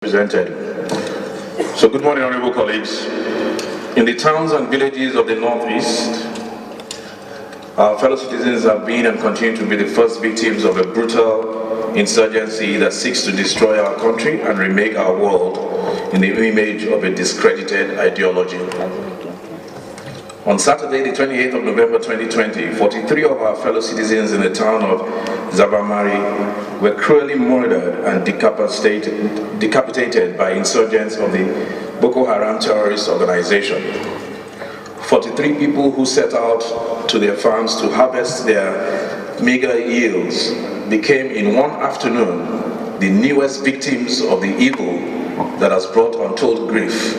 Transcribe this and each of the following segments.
Presented. So good morning, honorable colleagues. In the towns and villages of the Northeast, our fellow citizens have been and continue to be the first victims of a brutal insurgency that seeks to destroy our country and remake our world in the image of a discredited ideology. On Saturday, the 28th of November 2020, 43 of our fellow citizens in the town of Zabamari were cruelly murdered and decapitated by insurgents of the Boko Haram terrorist organization. 43 people who set out to their farms to harvest their meager yields became in one afternoon the newest victims of the evil that has brought untold grief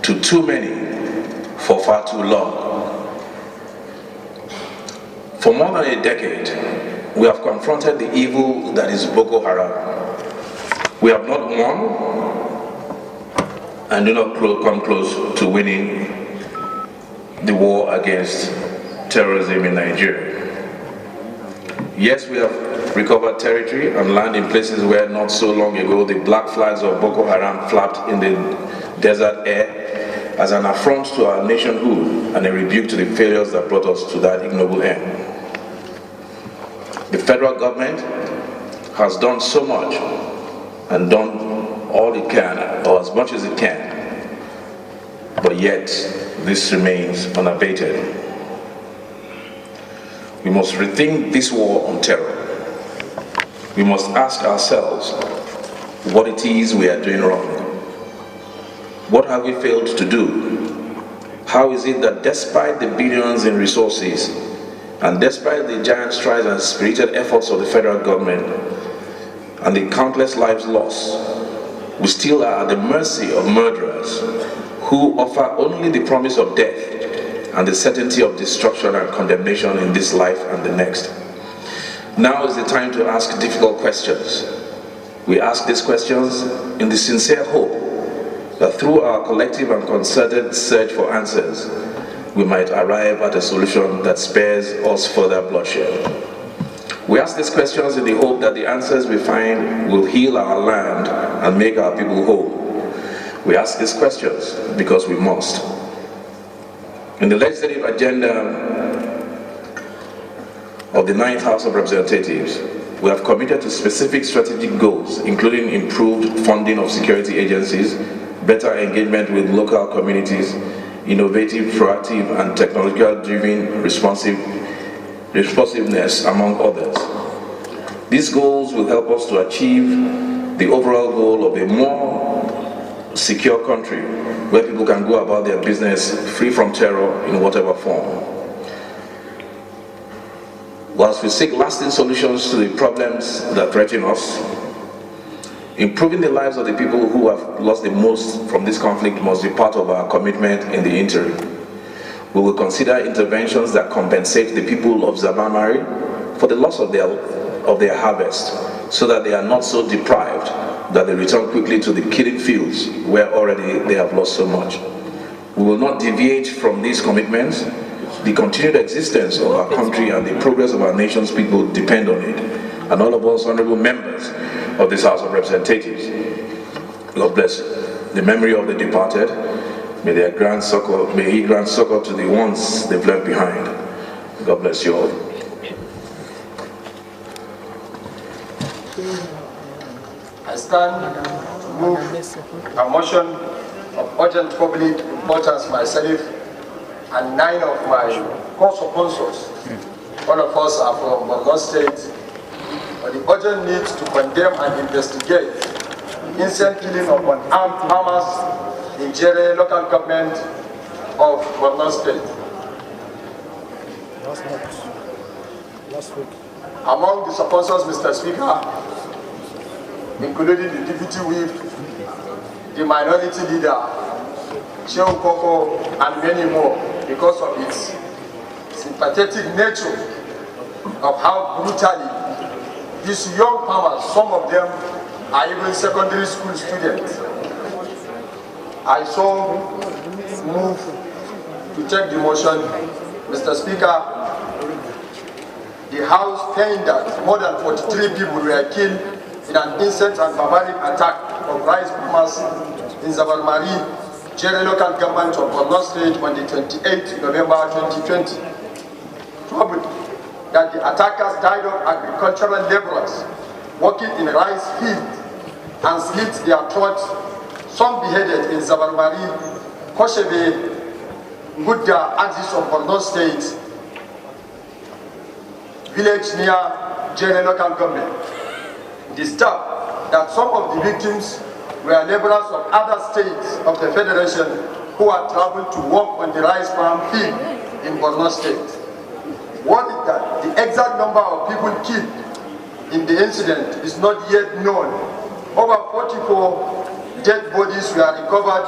to too many for far too long. For more than a decade, we have confronted the evil that is Boko Haram. We have not won and do not come close to winning the war against terrorism in Nigeria. Yes, we have recovered territory and land in places where not so long ago the black flags of Boko Haram flapped in the desert air as an affront to our nationhood and a rebuke to the failures that brought us to that ignoble end. The federal government has done so much and done all it can, or as much as it can, but yet this remains unabated. We must rethink this war on terror. We must ask ourselves what it is we are doing wrong. What have we failed to do? How is it that despite the billions in resources and despite the giant strides and spirited efforts of the federal government and the countless lives lost, we still are at the mercy of murderers who offer only the promise of death and the certainty of destruction and condemnation in this life and the next? Now is the time to ask difficult questions. We ask these questions in the sincere hope that through our collective and concerted search for answers, we might arrive at a solution that spares us further bloodshed. We ask these questions in the hope that the answers we find will heal our land and make our people whole. We ask these questions because we must. In the legislative agenda of the 9th House of Representatives, we have committed to specific strategic goals, including improved funding of security agencies, better engagement with local communities, innovative, proactive, and technological-driven responsiveness, among others. These goals will help us to achieve the overall goal of a more secure country where people can go about their business free from terror in whatever form. Whilst we seek lasting solutions to the problems that threaten us, improving the lives of the people who have lost the most from this conflict must be part of our commitment in the interim. We will consider interventions that compensate the people of Zabamari for the loss of their harvest, so that they are not so deprived that they return quickly to the killing fields where already they have lost so much. We will not deviate from these commitments. The continued existence of our country and the progress of our nation's people depend on it, and all of us honorable members of this House of Representatives. God bless the memory of the departed. May he grant succor to the ones they've left behind. God bless you all. I stand to move a motion of urgent public importance myself and 9 of my co-sponsors. All of us are from Borno State, but the urgent need to condemn and investigate innocent killing of unarmed farmers in Jere local government of Borno State. Last week. Among the sponsors, Mr. Speaker, including the Deputy Whip, the Minority Leader, Shehu Koko, and many more, because of its sympathetic nature of how brutally these young farmers, some of them are even secondary school students. I so move to take the motion. Mr. Speaker, the House claimed that more than 43 people were killed in an innocent and barbaric attack of rice farmers in Zabarmari, Jere local government of Borno State on the 28th November 2020. Troubled that the attackers died of agricultural laborers working in rice fields and slit their throats, some beheaded in Zabarmari, Koshebe, Ngudda axis of Borno State, village near Jere local government. Disturbed that some of the victims were laborers of other states of the Federation who had traveled to work on the rice farm field in Borno State. Worried that the exact number of people killed in the incident is not yet known. Over 44 dead bodies were recovered,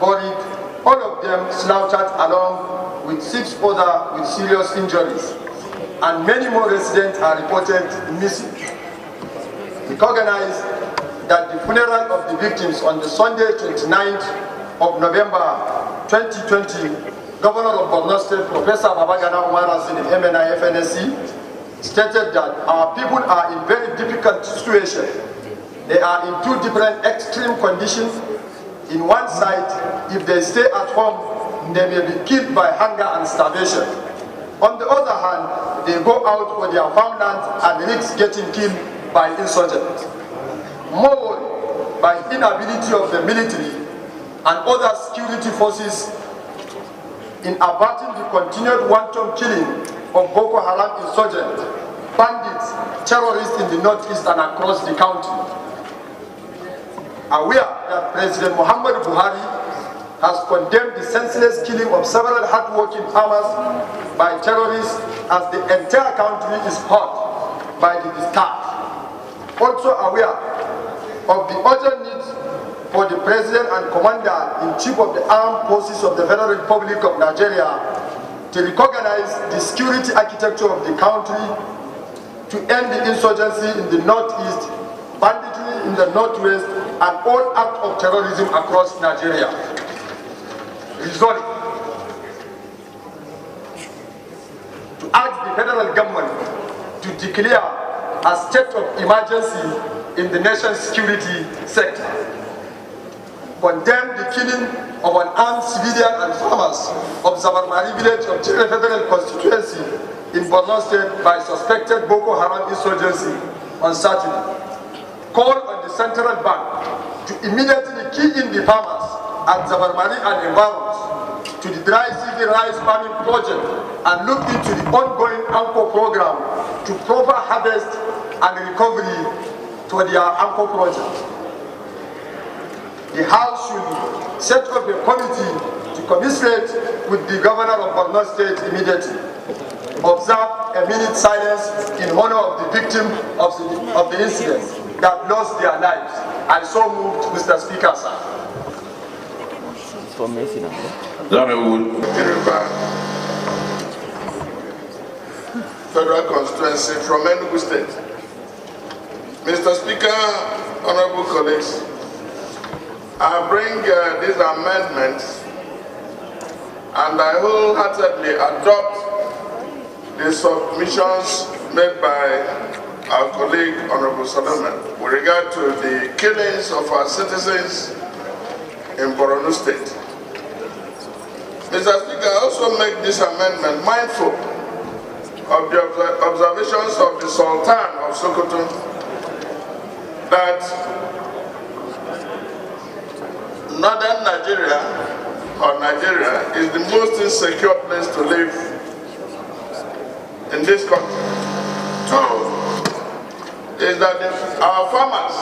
buried, all of them slaughtered along with 6 others with serious injuries, and many more residents are reported missing. Recognized that the funeral of the victims on the Sunday 29th of November 2020, Governor of Borno State, Professor Babagana Umar Azini, MNI FNSC, stated that our people are in very difficult situation. They are in 2 different extreme conditions. In one side, if they stay at home, they may be killed by hunger and starvation. On the other hand, they go out for their farmland and risk getting killed by insurgents. More by inability of the military and other security forces in averting the continued wanton killing of Boko Haram insurgents, bandits, terrorists in the northeast and across the country. Aware that President Muhammadu Buhari has condemned the senseless killing of several hard-working farmers by terrorists as the entire country is hurt by the discharge. Also aware of the urgent need for the President and Commander-in-Chief of the Armed Forces of the Federal Republic of Nigeria to recognize the security architecture of the country, to end the insurgency in the northeast, banditry in the northwest, and all acts of terrorism across Nigeria. Resolved to ask the federal government to declare a state of emergency in the nation's security sector. Condemn the killing of unarmed civilian and farmers of Zabarmari village of Jere Federal Constituency in Borno State by suspected Boko Haram insurgency on Saturday. Call on the central bank to immediately key in the farmers at Zabarmari and environs to the dry season rice farming project and look into the ongoing Akpor program to proper harvest and recovery to their Akpor project. The House should set up a committee to commiserate with the Governor of Borno State immediately. Observe a minute's silence in honor of the victim of the incident that lost their lives. I so moved, Mr. Speaker, sir. Federal Constituency from Enugu State. Mr. Speaker, honorable colleagues, I bring these amendments and I wholeheartedly adopt the submissions made by our colleague, Honorable Solomon, with regard to the killings of our citizens in Borno State. Mr. Speaker, I also make this amendment mindful of the observations of the Sultan of Sokoto that northern Nigeria, or Nigeria, is the most insecure place to live in this country. 2 is that our farmers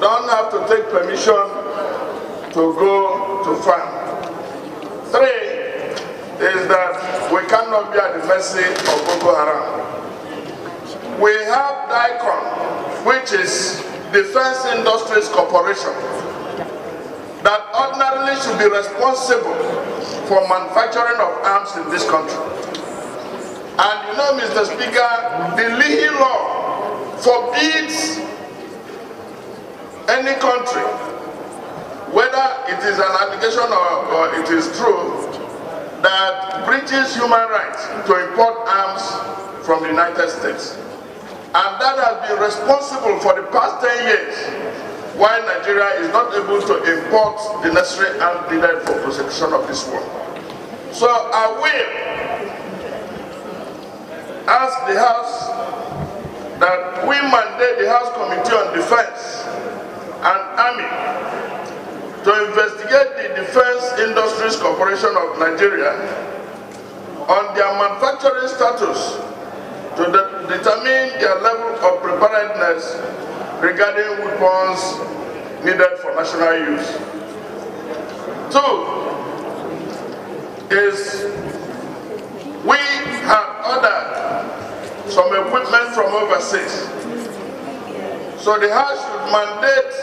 don't have to take permission to go to farm. 3 is that we cannot be at the mercy of Boko Haram. We have DICON, which is Defense Industries Corporation, that ordinarily should be responsible for manufacturing of arms in this country. And you know, Mr. Speaker, the Leahy law forbids any country, whether it is an allegation or it is true, that breaches human rights to import arms from the United States. And that has been responsible for the past 10 years why Nigeria is not able to import the necessary arms needed for prosecution of this war. So I will ask the House that we mandate the House Committee on Defense and Army to investigate the Defense Industries Corporation of Nigeria on their manufacturing status to determine their level of preparedness regarding weapons needed for national use. 2 is we have ordered some equipment from overseas. So the House should mandate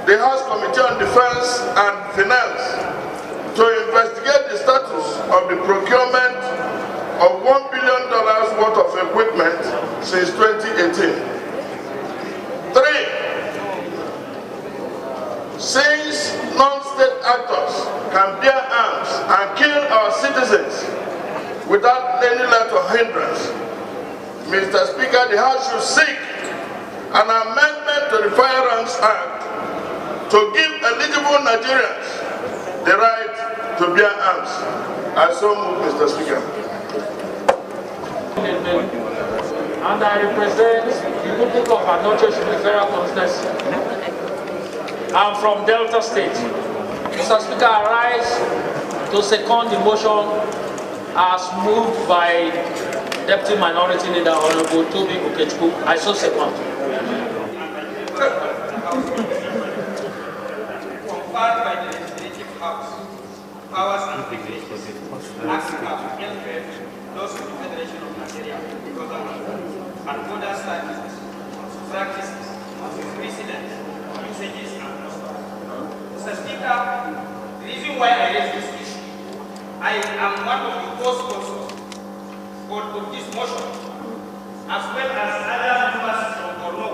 the House Committee on Defense and Finance to investigate the status of the procurement of $1 billion worth of equipment since 2018. 3, since non-state actors can bear arms and kill our citizens without any let or hindrance, Mr. Speaker, the House should seek an amendment to the Firearms Act to give eligible Nigerians the right to bear arms. I so move, Mr. Speaker. And I represent the people of Anoche Federal Constituency. I'm from Delta State. Mr. Speaker, I rise to second the motion as moved by Deputy Minority Leader Honorable Toby Okechukwu. I so second. Conferred by the Legislative House, powers and privileges, acts to welfare, laws of the Federation of Nigeria, and other services, practices, precedents, usages, and customs. Mr. Speaker, the reason why I raise this issue, I am one of the co-sponsors of this motion, as well as other members from Borno,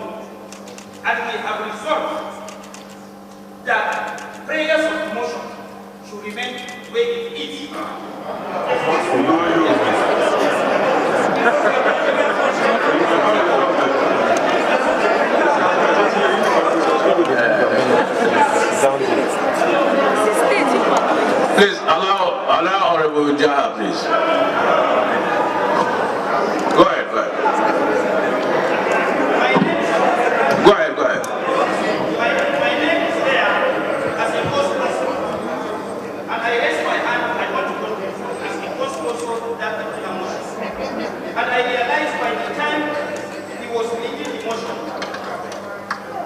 and we have resolved that prayers of motion should remain where it is. Please allow Honorable Jaha, please. Go ahead. Go ahead. My name is there as a co-sponsor, and I raise my hand. I want to contribute as a co-sponsor of that particular motion. And I realized by the time he was reading the motion,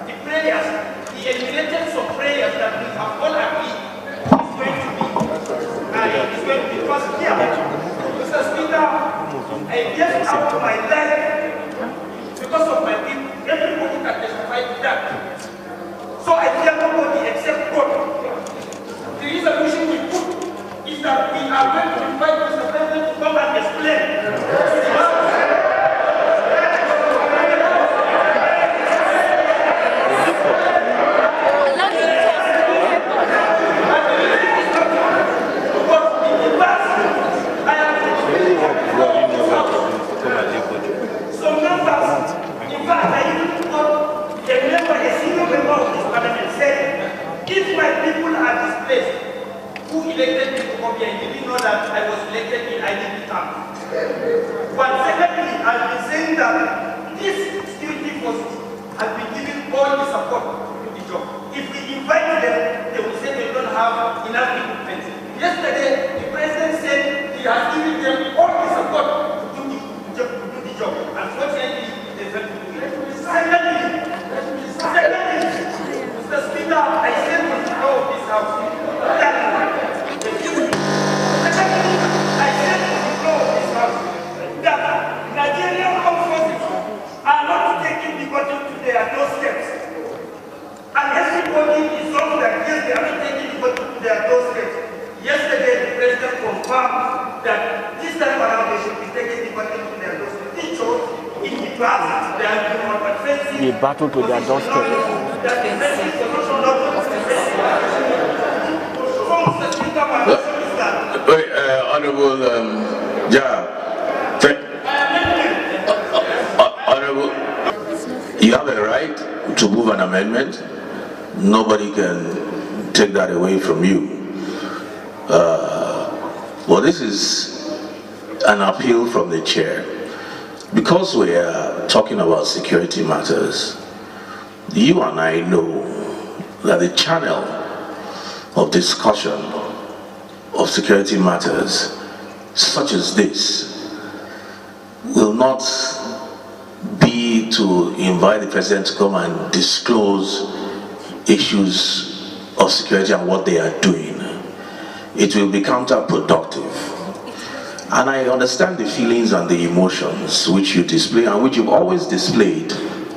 the prayers, he enumerated some prayers that we have all agreed is going to be first here. Mr. Speaker, I gave out my life because of my people. Everybody can testify to that. So I fear nobody except God. The resolution we put is that we are going to invite Mr. President to come and explain. If my people are displaced, who elected me to come here? Did you know that I was elected in ID term? But secondly, I've been saying that these security forces have been giving all the support to the job. If we invite them, they will say they don't have enough equipment. Yesterday, the president said he has given them all the support to do the job. Unfortunately, they failed to do it. Secondly, Mr. Speaker, I said on the floor of this house that Nigerian armed forces are not taking the budget to their doorsteps. And everybody is on that, yes, they are not taking the budget to their doorsteps. Yesterday, the president confirmed that this time around they should be taking the budget to their doorsteps. It shows in the past they have been on offensive. The battle to their doorstep. Honorable Honorable, you have a right to move an amendment. nobody can take that away from you. Well, this is an appeal from the chair. Because we are talking about security matters, you and I know that the channel of discussion of security matters such as this will not be to invite the president to come and disclose issues of security and what they are doing. It will be counterproductive. And I understand the feelings and the emotions which you display and which you've always displayed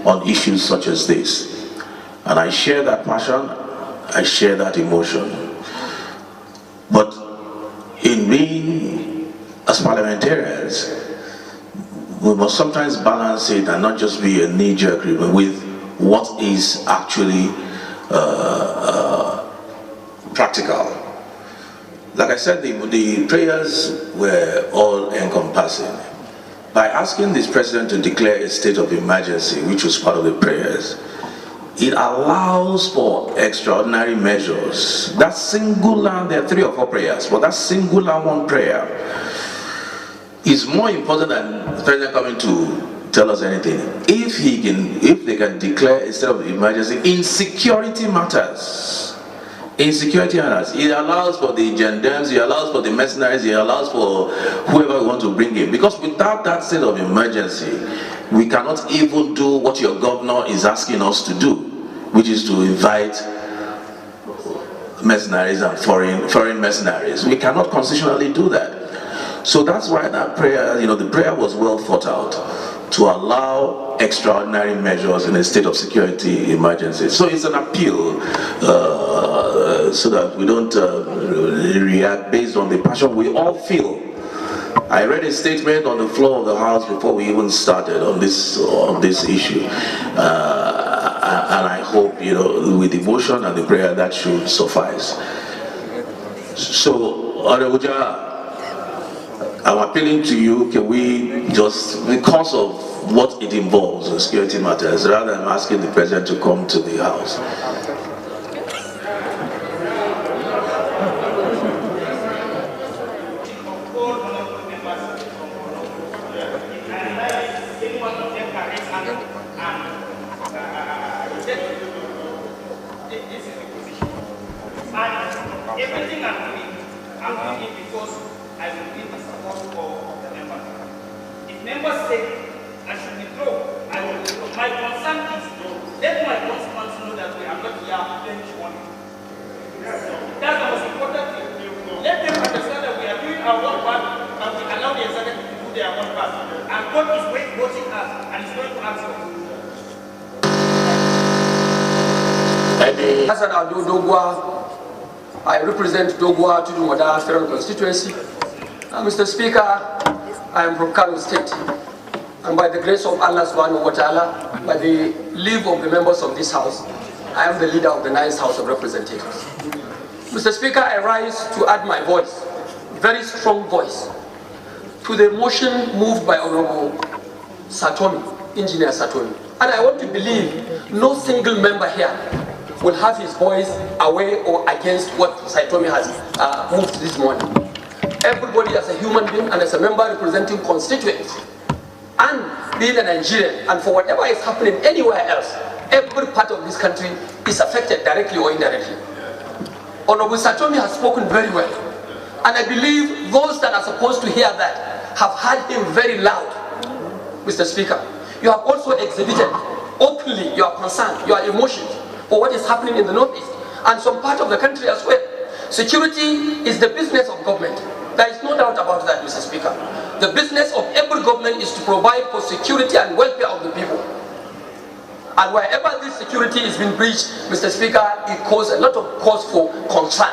on issues such as this. And I share that passion, I share that emotion. But in being, as parliamentarians, we must sometimes balance it and not just be a knee-jerk agreement with what is actually practical. Like I said, the prayers were all encompassing. By asking this president to declare a state of emergency, which was part of the prayers, it allows for extraordinary measures. That singular, there are 3 or 4 prayers, but that singular one prayer is more important than the president coming to tell us anything. If they can declare a state of emergency in security matters, it allows for the gendarmes, it allows for the mercenaries, it allows for whoever we want to bring in. Because without that state of emergency, we cannot even do what your governor is asking us to do, which is to invite mercenaries and foreign mercenaries. We cannot constitutionally do that. So that's why that prayer, the prayer was well thought out to allow extraordinary measures in a state of security emergency. So it's an appeal so that we don't react based on the passion we all feel. I read a statement on the floor of the House before we even started on this issue, and I hope with emotion and the prayer that should suffice. So, Honorable, I'm appealing to you, can we just, because of what it involves in security matters, rather than asking the president to come to the House. Everything I'm doing because I will be the support of the members. If members say I should withdraw, I will withdraw. My concern is let my constituents know that we are not here bench money. That's the most important thing. Let them understand that we are doing our work part and we allow the executive to do their own part. And God is watching us and is going to answer us. Hassan Ado Dogwa, I represent Dogwa Tudumada Federal Constituency. Mr. Speaker, I am from Kano State. And by the grace of Allah subhanahu wa ta'ala, by the leave of the members of this House, I am the leader of the 9th House of Representatives. Mr. Speaker, I rise to add my voice, very strong voice, to the motion moved by Honorable Satomi, Engineer Satomi. And I want to believe no single member here will have his voice away or against what Satomi has moved this morning. Everybody as a human being and as a member representing constituents and being a Nigerian, and for whatever is happening anywhere else, every part of this country is affected directly or indirectly. Honorable Satomi has spoken very well, and I believe those that are supposed to hear that have heard him very loud. Mr. Speaker, you have also exhibited openly your concern, your emotions for what is happening in the Northeast and some part of the country as well. Security is the business of government. There is no doubt about that, Mr. Speaker. The business of every government is to provide for security and welfare of the people. And wherever this security is being breached, Mr. Speaker, it causes a lot of cause for concern.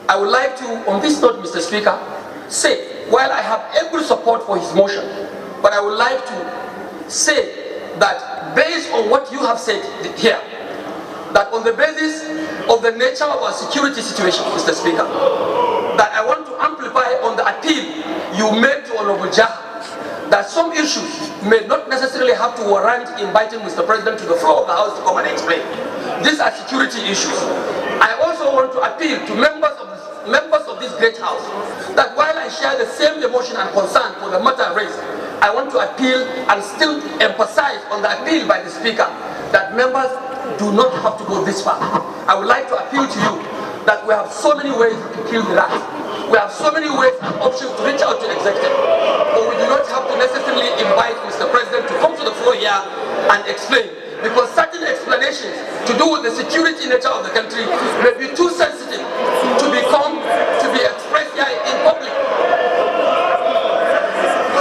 I would like to, on this note, Mr. Speaker, say, while I have every support for his motion, but I would like to say that based on what you have said here, that on the basis of the nature of our security situation, Mr. Speaker, that I want to amplify on the appeal you made to Honorable Jah, that some issues may not necessarily have to warrant inviting Mr. President to the floor of the House to come and explain. these are security issues. I also want to appeal to members of this great house that while I share the same emotion and concern for the matter raised, I want to appeal and still emphasize on the appeal by the Speaker that members do not have to go this far. I would like to appeal to you that we have so many ways to kill the rat. We have so many ways and options to reach out to the executive. But we do not have to necessarily invite Mr. President to come to the floor here and explain. Because certain explanations to do with the security nature of the country may be too sensitive to be expressed here in public.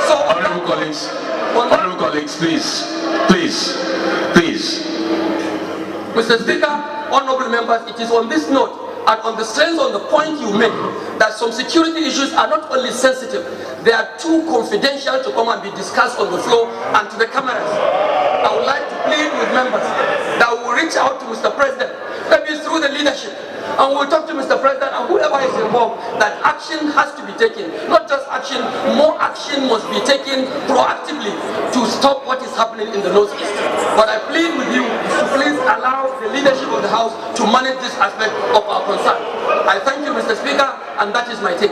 So, honorable colleagues, please. Mr. Speaker, honorable members, it is on this note and on the strength on the point you make that some security issues are not only sensitive, they are too confidential to come and be discussed on the floor and to the cameras. I would like to plead with members that we will reach out to Mr. President, maybe through the leadership, and we will talk to Mr. President and whoever is involved that action has to be taken. Not just action, more action must be taken proactively to stop what is happening in the Northeast. But I plead with you to please allow the leadership of the House to manage this aspect of our concern. I thank you, Mr. Speaker, and that is my take.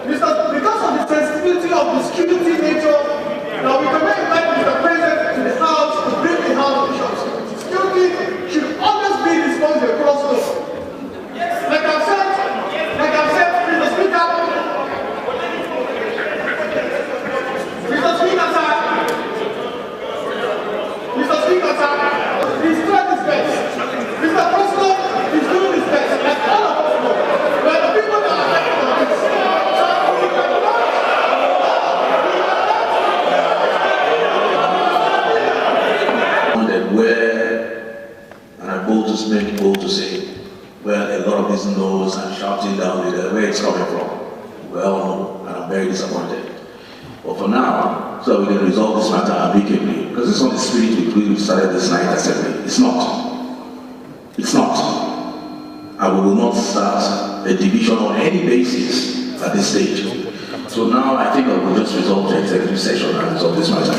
Because of the sensitivity of the security nature, now we can invite Mr. President to the House to brief the House officials. Security should always be responsible across the board. Like I've said, Mr. Speaker, he's trying his best. Mr. President is doing his best, and all of us know. We're the people that are affected by this. Where, and I'm bold to say, well, a lot of these no's and shouting down where it's coming from. Well, no, and I'm very disappointed. But for now, so we can resolve this matter amicably, because it's not the spirit with which we started this night assembly. It's not. It's not. And we will not start a division on any basis at this stage. So now I think I will just resolve the executive session and resolve this matter.